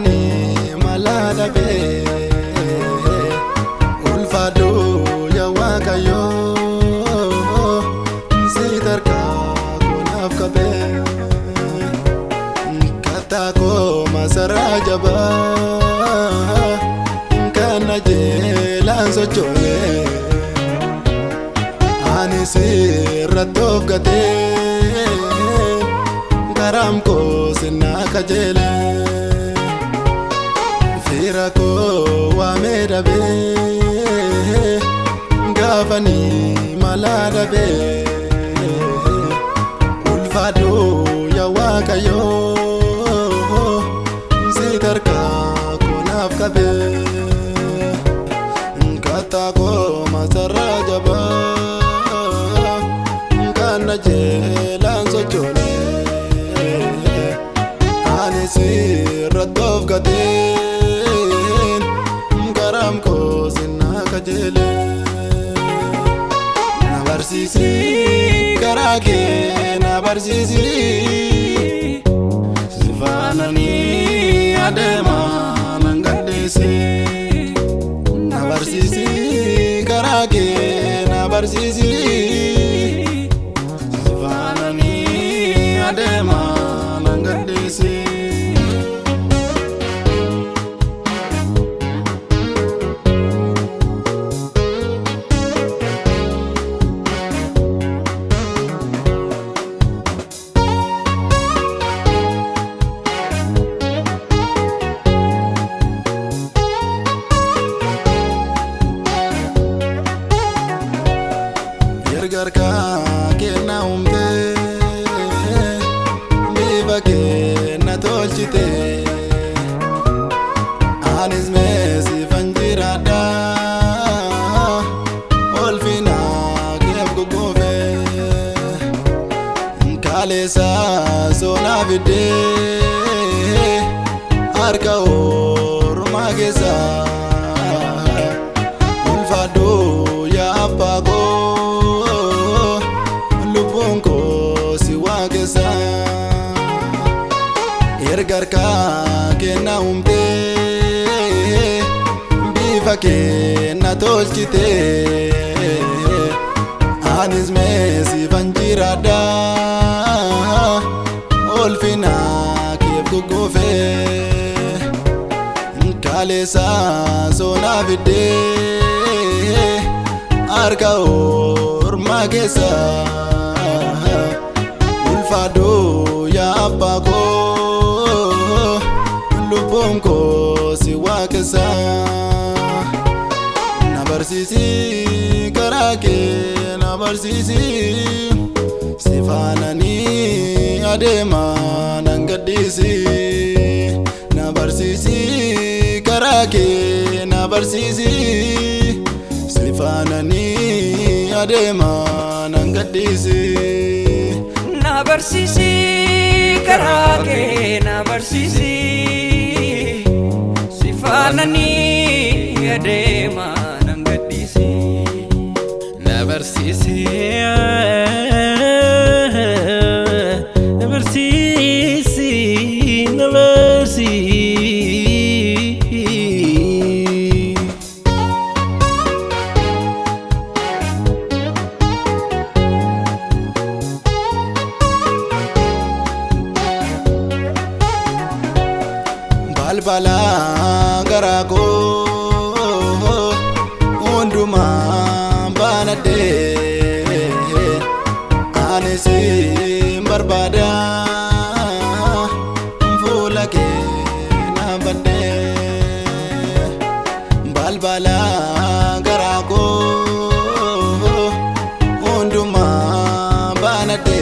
Gafani malada be ulfado ya wakayo sitarka kunaf kabe katako masarajaba kana jelan sochole ani siratof gate karam ko sinna kajele fira ko wa mera be gafani malada be ulfado ya wakayo sitarka kunaf kabe katako masarajaba kana jelan sochole ani siratof gate karam ko sinna kajele nabarsisi karake nabarsisi sifanani adema nangadesi nabarsisi karake nabarsisi sifanani adema nangadesi garka kena umte biba kena tolchite anis mesi fanjirada olfina kef gogofe kalesa sona vide arka or magesa ulfado ya apago garka kena umte bifa kena tolchite anis mesi vanjirada olfina kef gogofe kalesa sona vide arka or magesa ulfado ya apago lubonko si wakesa nabarsisi karake nabarsisi sifanani adema nangadisi nabarsisi karake nabarsisi sifanani adema nangadisi nabarsisi karake nabarsisi sifanani adema nangadisi nabarsisi nabarsisi nabarsisi balbala garako unduma banade anisi barbada fulake nabade balbala garako unduma banade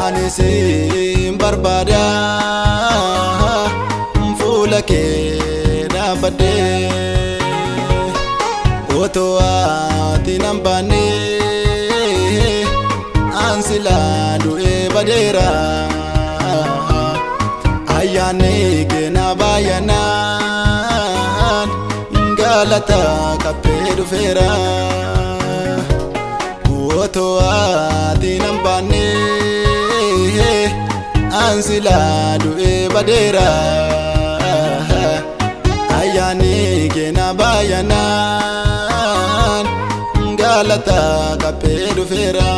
anisi barbada fulake nabade oto atinambane ansila du'e badera ayane gena bayana galata kapedu fera oto atinambane ansila du'ee badeera ayyaanni keena baay'anaan galata qabbee dhufeera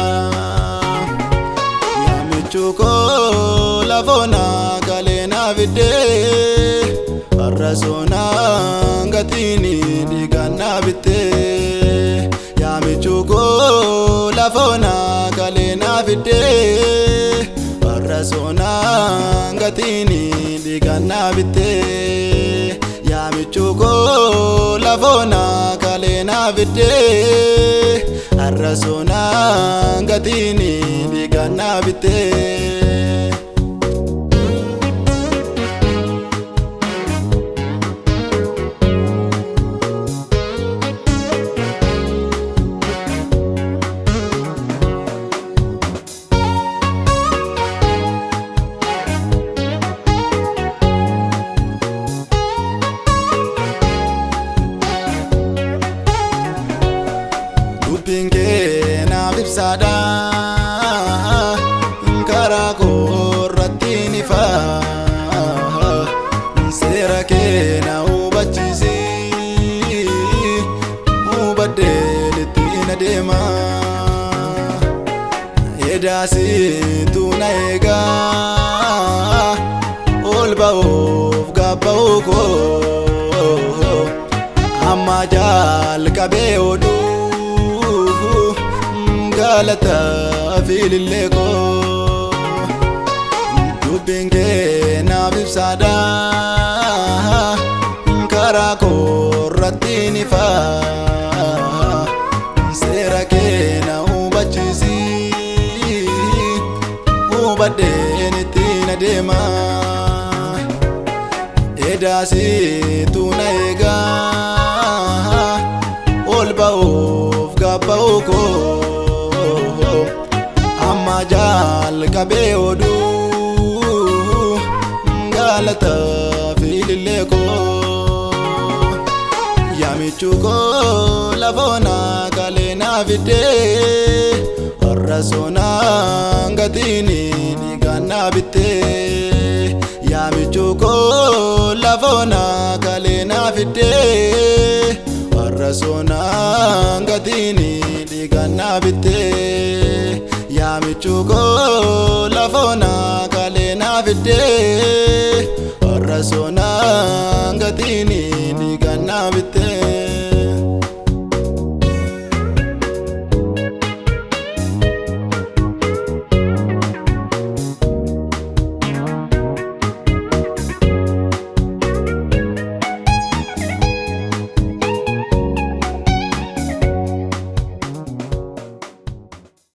yaa michuu koo lafoona kaleena fiddee har'a soonaan gatiini dhiiganna bittee yaa michuu koo lafoona kaleena fiddee har'a soonaan gatiini dhiiganna bittee yaa michuu koo lafoona kaleena fiddee har'a soonaan gatiini dhiiganna bittee. Dubbiin kee naaf ibsaadha karaa koo irratti ni fa'a seera kee na hubachiisi hubadhee ittiin adeema edaasitu na eegaa ol ba'uuf gabba'uu koo amma jalqabee oduu galata filillee koo dubbiin kee naaf ibsaadha karaa koo irratti ni fa'a seera kee na hubachiisi hubadheen ittiin adeema edaasitu na eegaa ol ba'uuf gabba'uu koo amma jalqabee oduu galata filillee koo yaa michuu koo lafoona kaleena fiddee har'a soonaan gatiini dhiiganna bittee yaa michuu koo lafoona kaleena fiddee har'a soonaan gatiini dhiiganna bittee yaa michuu koo lafoona kaleena fiddee har'a soonaan gatiini dhiiganna bittee.